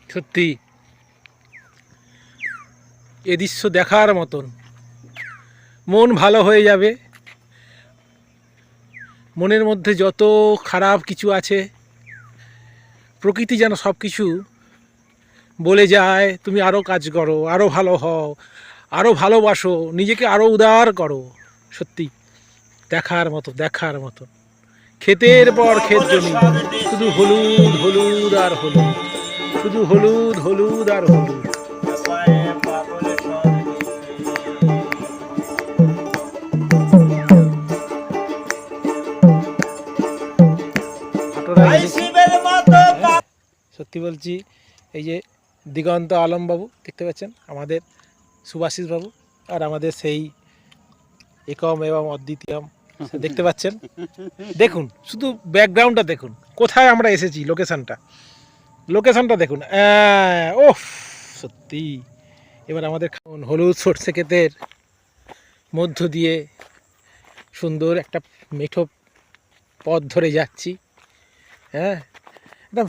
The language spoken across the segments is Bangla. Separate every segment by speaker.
Speaker 1: সত্যি এ দৃশ্য দেখার মতন, মন ভালো হয়ে যাবে। মনের মধ্যে যত খারাপ কিছু আছে প্রকৃতি যেন সব কিছু বলে যায়, তুমি আরও কাজ করো, আরও ভালো হও, আরও ভালোবাসো, নিজেকে আরও উদার করো। সত্যি দেখার মতো, দেখার মতো। ক্ষেতের পর ক্ষেত জমি, শুধু হলুদ হলুদ আর হলুদ, শুধু হলুদ হলুদ আর হলুদ। সত্যি বলছি, এই যে দিগন্ত আলম বাবু দেখতে পাচ্ছেন, আমাদের সুভাষিস বাবু, আর আমাদের সেই একম এবং অদ্বিতীয়ম দেখতে পাচ্ছেন। দেখুন শুধু ব্যাকগ্রাউন্ডটা দেখুন, কোথায় আমরা এসেছি, লোকেশনটা দেখুন। ওফ সত্যি। এবার আমাদের হলুদ সর্ষে ক্ষেতের মধ্য দিয়ে সুন্দর একটা মেঠো পথ ধরে যাচ্ছি। হ্যাঁ, এটা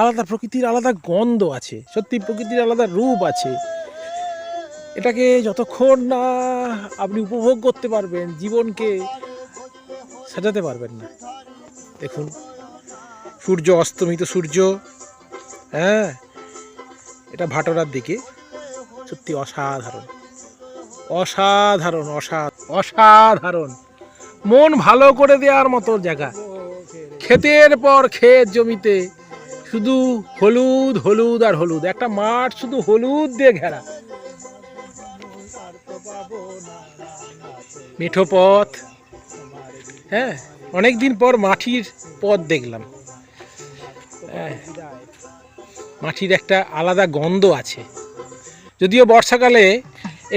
Speaker 1: আলাদা, প্রকৃতির আলাদা গন্ধ আছে, সত্যি প্রকৃতির আলাদা রূপ আছে। এটাকে যতক্ষণ না আপনি উপভোগ করতে পারবেন, জীবনকে সাজাতে পারবেন না। দেখুন সূর্য, অস্তমিত সূর্য, হ্যাঁ, এটা ভাটোরার দিকে। সত্যি অসাধারণ, অসাধারণ, অসাধারণ। মন ভালো করে দেওয়ার মতো জায়গা। ক্ষেতের পর ক্ষেত জমিতে শুধু হলুদ হলুদ আর হলুদ, একটা মাঠ শুধু হলুদ দিয়ে ঘেরা, মিঠো পথ। হ্যাঁ, অনেকদিন পর মাটির পথ দেখলাম। মাটির একটা আলাদা গন্ধ আছে। যদিও বর্ষাকালে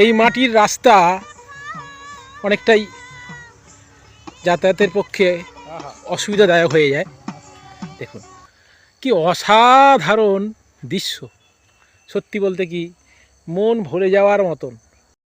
Speaker 1: এই মাটির রাস্তা অনেকটাই যাতায়াতের পক্ষে অসুবিধাদায়ক হয়ে যায়। দেখুন কি অসাধারণ দৃশ্য, সত্যি বলতে কি মন ভরে যাওয়ার মতন।